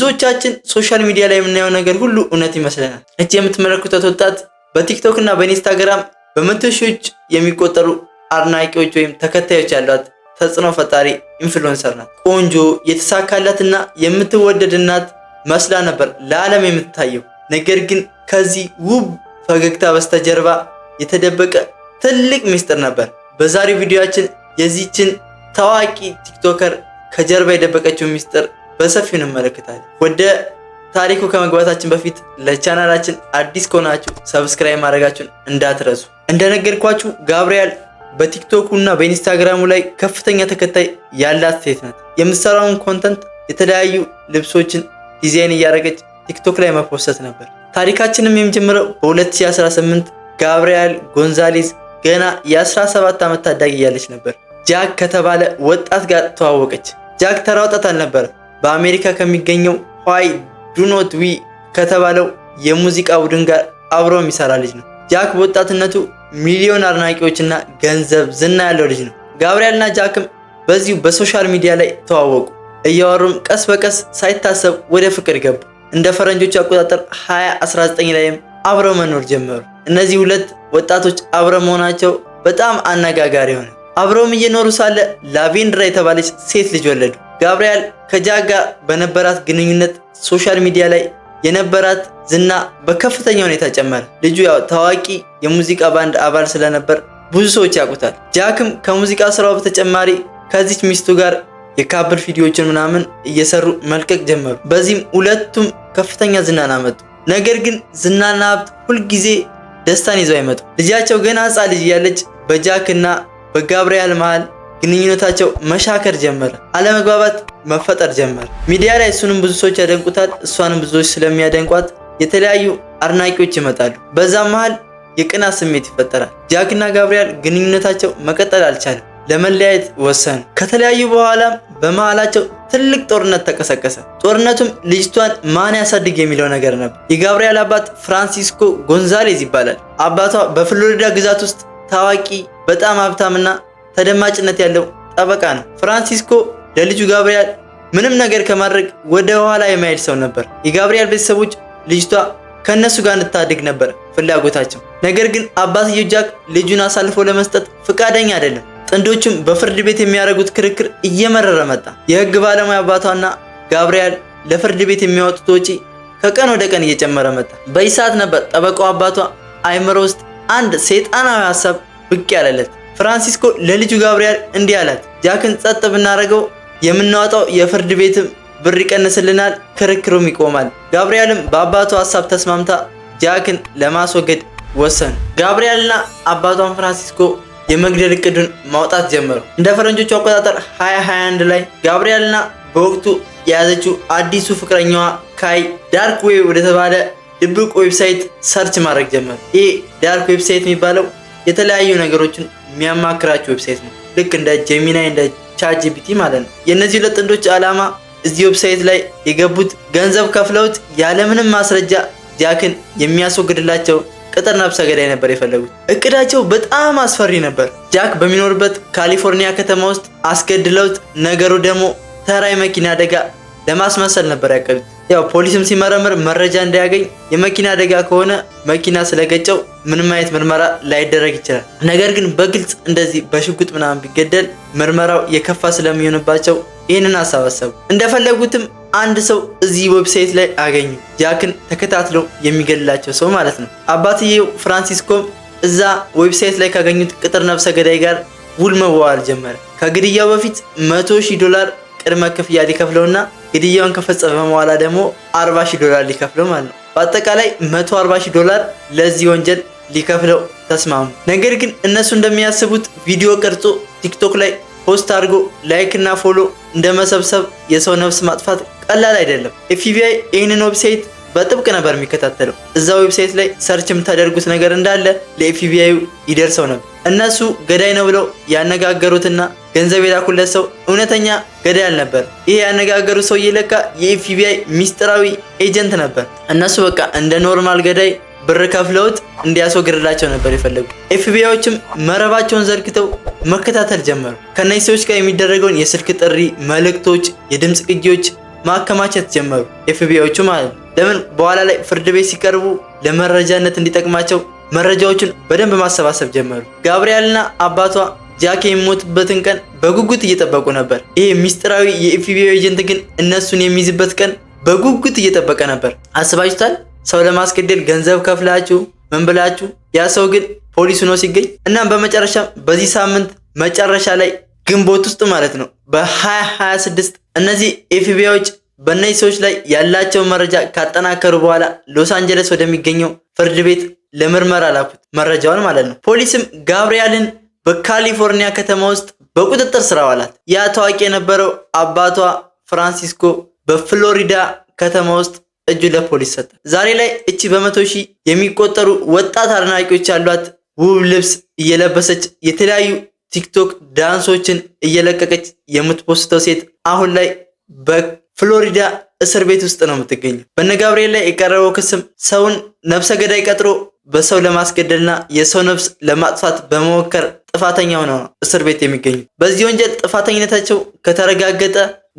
ብዙዎቻችን ሶሻል ሚዲያ ላይ የምናየው ነገር ሁሉ እውነት ይመስለናል። እቺ የምትመለከቱት ወጣት በቲክቶክ እና በኢንስታግራም በመቶ ሺዎች የሚቆጠሩ አድናቂዎች ወይም ተከታዮች ያሏት ተጽዕኖ ፈጣሪ ኢንፍሉዌንሰር ናት። ቆንጆ የተሳካላትና የምትወደድ እናት መስላ ነበር ለዓለም የምትታየው። ነገር ግን ከዚህ ውብ ፈገግታ በስተጀርባ የተደበቀ ትልቅ ሚስጥር ነበር። በዛሬው ቪዲዮአችን የዚህችን ታዋቂ ቲክቶከር ከጀርባ የደበቀችው ሚስጥር በሰፊው እንመለከታለን። ወደ ታሪኩ ከመግባታችን በፊት ለቻናላችን አዲስ ከሆናችሁ ሰብስክራይብ ማድረጋችሁን እንዳትረሱ። እንደነገርኳችሁ ጋብሪኤል በቲክቶክ እና በኢንስታግራሙ ላይ ከፍተኛ ተከታይ ያላት ሴት ናት። የምትሰራውን ኮንተንት የተለያዩ ልብሶችን ዲዛይን እያደረገች ቲክቶክ ላይ መፖስት ነበር። ታሪካችንም የሚጀምረው በ2018 ጋብሪኤል ጎንዛሌዝ ገና የ17 ዓመት ታዳጊ ያለች ነበር። ጃክ ከተባለ ወጣት ጋር ተዋወቀች። ጃክ ተራ ወጣት አልነበረ። በአሜሪካ ከሚገኘው ዋይ ዱ ኖት ዊ ከተባለው የሙዚቃ ቡድን ጋር አብሮ የሚሰራ ልጅ ነው። ጃክ በወጣትነቱ ሚሊዮን አድናቂዎችና ገንዘብ ዝና ያለው ልጅ ነው። ጋብሪኤልና ጃክም በዚሁ በሶሻል ሚዲያ ላይ ተዋወቁ። እያወሩም ቀስ በቀስ ሳይታሰብ ወደ ፍቅር ገቡ። እንደ ፈረንጆቹ አቆጣጠር 2019 ላይም አብረው መኖር ጀመሩ። እነዚህ ሁለት ወጣቶች አብረው መሆናቸው በጣም አነጋጋሪ ሆነ። አብረውም እየኖሩ ሳለ ላቬንድራ የተባለች ሴት ልጅ ወለዱ። ጋብሪኤል ከጃክ ጋር በነበራት ግንኙነት ሶሻል ሚዲያ ላይ የነበራት ዝና በከፍተኛ ሁኔታ ጨመረ። ልጁ ያው ታዋቂ የሙዚቃ ባንድ አባል ስለነበር ብዙ ሰዎች ያውቁታል። ጃክም ከሙዚቃ ስራው በተጨማሪ ከዚች ሚስቱ ጋር የካፕል ቪዲዮዎችን ምናምን እየሰሩ መልቀቅ ጀመሩ። በዚህም ሁለቱም ከፍተኛ ዝናን አመጡ። ነገር ግን ዝናና ሀብት ሁልጊዜ ደስታን ይዘው አይመጡ። ልጃቸው ገና ሕፃን ልጅ እያለች በጃክ እና በጋብሪኤል መሃል ግንኙነታቸው መሻከር ጀመረ። አለመግባባት መፈጠር ጀመረ። ሚዲያ ላይ እሱንም ብዙ ሰዎች ያደንቁታል፣ እሷንም ብዙዎች ስለሚያደንቋት የተለያዩ አድናቂዎች ይመጣሉ። በዛም መሃል የቅናት ስሜት ይፈጠራል። ጃክና ጋብሪኤል ግንኙነታቸው መቀጠል አልቻለም። ለመለያየት ወሰኑ። ከተለያዩ በኋላም በመሃላቸው ትልቅ ጦርነት ተቀሰቀሰ። ጦርነቱም ልጅቷን ማን ያሳድግ የሚለው ነገር ነበር። የጋብሪኤል አባት ፍራንሲስኮ ጎንዛሌዝ ይባላል። አባቷ በፍሎሪዳ ግዛት ውስጥ ታዋቂ በጣም ሀብታምና ተደማጭነት ያለው ጠበቃ ነው። ፍራንሲስኮ ለልጁ ጋብሪኤል ምንም ነገር ከማድረግ ወደ ኋላ የማይሄድ ሰው ነበር። የጋብሪኤል ቤተሰቦች ልጅቷ ከነሱ ጋር እንድታድግ ነበር ፍላጎታቸው። ነገር ግን አባትየው ጃክ ልጁን አሳልፎ ለመስጠት ፈቃደኛ አይደለም። ጥንዶቹም በፍርድ ቤት የሚያደርጉት ክርክር እየመረረ መጣ። የህግ ባለሙያ አባቷና ጋብሪኤል ለፍርድ ቤት የሚያወጡት ወጪ ከቀን ወደ ቀን እየጨመረ መጣ። በዚህ ሰዓት ነበር ጠበቃው አባቷ አይምሮ ውስጥ አንድ ሰይጣናዊ ሐሳብ ብቅ ያለለት። ፍራንሲስኮ ለልጁ ጋብሪኤል እንዲህ አላት፣ ጃክን ጸጥ ብናደርገው የምናወጣው የፍርድ ቤት ብር ይቀንስልናል፣ ክርክሩም ይቆማል። ጋብሪኤልም በአባቷ ሐሳብ ተስማምታ ጃክን ለማስወገድ ወሰኑ። ጋብሪኤልና አባቷን ፍራንሲስኮ የመግደል እቅዱን ማውጣት ጀመሩ። እንደ ፈረንጆቹ አቆጣጠር 2021 ላይ ጋብሪኤልና በወቅቱ የያዘችው አዲሱ ፍቅረኛዋ ካይ ዳርክ ዌብ ወደተባለ ድብቅ ዌብሳይት ሰርች ማድረግ ጀመሩ። ይህ ዳርክ ዌብሳይት የሚባለው የተለያዩ ነገሮችን የሚያማክራቸው ዌብሳይት ነው። ልክ እንደ ጄሚናይ እንደ ቻት ጂፒቲ ማለት ነው። የእነዚህ ሁለት ጥንዶች ዓላማ እዚህ ዌብሳይት ላይ የገቡት ገንዘብ ከፍለውት ያለምንም ማስረጃ ጃክን የሚያስወግድላቸው ቅጥር ነፍሰ ገዳይ ነበር የፈለጉት። እቅዳቸው በጣም አስፈሪ ነበር። ጃክ በሚኖርበት ካሊፎርኒያ ከተማ ውስጥ አስገድለውት ነገሩ ደግሞ ተራ የመኪና አደጋ ለማስመሰል ነበር ያቀዱት። ያው ፖሊስም ሲመረምር መረጃ እንዳያገኝ የመኪና አደጋ ከሆነ መኪና ስለገጨው ምንም አይነት ምርመራ ላይደረግ ይችላል። ነገር ግን በግልጽ እንደዚህ በሽጉጥ ምናምን ቢገደል ምርመራው የከፋ ስለሚሆንባቸው ይህንን አሰባሰቡ። እንደፈለጉትም አንድ ሰው እዚህ ዌብሳይት ላይ አገኙ። ጃክን ተከታትሎ የሚገድላቸው ሰው ማለት ነው። አባትየው ፍራንሲስኮም እዛ ዌብሳይት ላይ ካገኙት ቅጥር ነፍሰ ገዳይ ጋር ውል መዋዋል ጀመረ። ከግድያው በፊት $100,000 ቅድመ ክፍያ ሊከፍለውና ግድያውን ከፈጸመ በኋላ ደግሞ $40,000 ሊከፍለው ማለት ነው። በአጠቃላይ $140,000 ለዚህ ወንጀል ሊከፍለው ተስማሙ። ነገር ግን እነሱ እንደሚያስቡት ቪዲዮ ቀርጾ ቲክቶክ ላይ ፖስት አድርጎ ላይክ እና ፎሎ እንደመሰብሰብ የሰው ነፍስ ማጥፋት ቀላል አይደለም። ኤፍቢአይ ይህንን ዌብሳይት በጥብቅ ነበር የሚከታተለው። እዛ ዌብሳይት ላይ ሰርች የምታደርጉት ነገር እንዳለ ለኤፍቢአይ ይደርሰው ነበር። እነሱ ገዳይ ነው ብለው ያነጋገሩትና ገንዘብ የላኩለት ሰው እውነተኛ ገዳይ አልነበር። ይሄ ያነጋገሩት ሰው እየለካ የኤፍቢአይ ሚስጥራዊ ኤጀንት ነበር። እነሱ በቃ እንደ ኖርማል ገዳይ ብር ከፍለውት እንዲያስወግድላቸው ነበር የፈለጉ። ኤፍቢአዮችም መረባቸውን ዘርግተው መከታተል ጀመሩ። ከነዚህ ሰዎች ጋር የሚደረገውን የስልክ ጥሪ፣ መልእክቶች፣ የድምጽ ቅጂዎች ማከማቸት ጀመሩ፣ ኤፍቢአዮቹ ማለት ነው። ለምን በኋላ ላይ ፍርድ ቤት ሲቀርቡ ለመረጃነት እንዲጠቅማቸው መረጃዎችን በደንብ ማሰባሰብ ጀመሩ። ጋብሪኤልና አባቷ ጃክ የሚሞትበትን ቀን በጉጉት እየጠበቁ ነበር። ይሄ ሚስጥራዊ የኤፍቢአይ ኤጀንት ግን እነሱን የሚይዝበት ቀን በጉጉት እየጠበቀ ነበር። አስባችሁታል? ሰው ለማስገደል ገንዘብ ከፍላችሁ ምን ብላችሁ፣ ያ ሰው ግን ፖሊስ ሆኖ ሲገኝ። እናም በመጨረሻም በዚህ ሳምንት መጨረሻ ላይ ግንቦት ውስጥ ማለት ነው በ2026 እነዚህ ኤፍቢአዮች በእነዚህ ሰዎች ላይ ያላቸውን መረጃ ካጠናከሩ በኋላ ሎስ አንጀለስ ወደሚገኘው ፍርድ ቤት ለምርመራ ላኩት፣ መረጃውን ማለት ነው። ፖሊስም ጋብሪኤልን በካሊፎርኒያ ከተማ ውስጥ በቁጥጥር ስር አዋላት። ያ ታዋቂ የነበረው አባቷ ፍራንሲስኮ በፍሎሪዳ ከተማ ውስጥ እጁ ለፖሊስ ሰጠ። ዛሬ ላይ እቺ በመቶ ሺህ የሚቆጠሩ ወጣት አድናቂዎች ያሏት ውብ ልብስ እየለበሰች የተለያዩ ቲክቶክ ዳንሶችን እየለቀቀች የምትፖስተው ሴት አሁን ላይ በፍሎሪዳ እስር ቤት ውስጥ ነው የምትገኘው። በነ ጋብሪኤል ላይ የቀረበው ክስም ሰውን ነፍሰ ገዳይ ቀጥሮ በሰው ለማስገደልና የሰው ነፍስ ለማጥፋት በመሞከር ጥፋተኛ ሆነው ነው እስር ቤት የሚገኙ። በዚህ ወንጀል ጥፋተኝነታቸው ከተረጋገጠ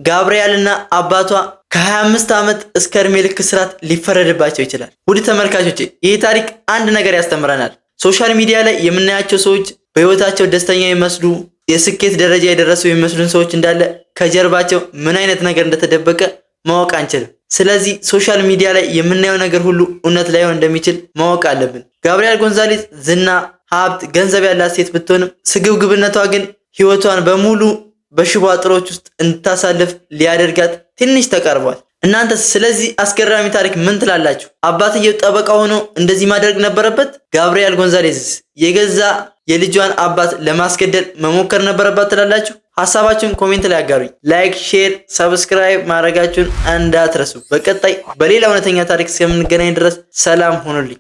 ጋብሪኤልና አባቷ ከ25 ዓመት እስከ እድሜ ልክ እስራት ሊፈረድባቸው ይችላል። ውድ ተመልካቾቼ ይህ ታሪክ አንድ ነገር ያስተምረናል። ሶሻል ሚዲያ ላይ የምናያቸው ሰዎች በህይወታቸው ደስተኛ የሚመስሉ የስኬት ደረጃ የደረሱ የሚመስሉን ሰዎች እንዳለ ከጀርባቸው ምን አይነት ነገር እንደተደበቀ ማወቅ አንችልም። ስለዚህ ሶሻል ሚዲያ ላይ የምናየው ነገር ሁሉ እውነት ላይሆን እንደሚችል ማወቅ አለብን። ጋብሪኤል ጎንዛሌዝ ዝና፣ ሀብት፣ ገንዘብ ያላት ሴት ብትሆንም ስግብግብነቷ ግን ህይወቷን በሙሉ በሽቦ አጥሮች ውስጥ እንድታሳልፍ ሊያደርጋት ትንሽ ተቃርቧል። እናንተ ስለዚህ አስገራሚ ታሪክ ምን ትላላችሁ? አባትየው ጠበቃ ሆኖ እንደዚህ ማድረግ ነበረበት? ጋብሪኤል ጎንዛሌዝ የገዛ የልጇን አባት ለማስገደል መሞከር ነበረባት ትላላችሁ? ሐሳባችሁን ኮሜንት ላይ አጋሩኝ። ላይክ፣ ሼር፣ ሰብስክራይብ ማድረጋችሁን እንዳትረሱ። በቀጣይ በሌላ እውነተኛ ታሪክ እስከምንገናኝ ድረስ ሰላም ሁኑልኝ።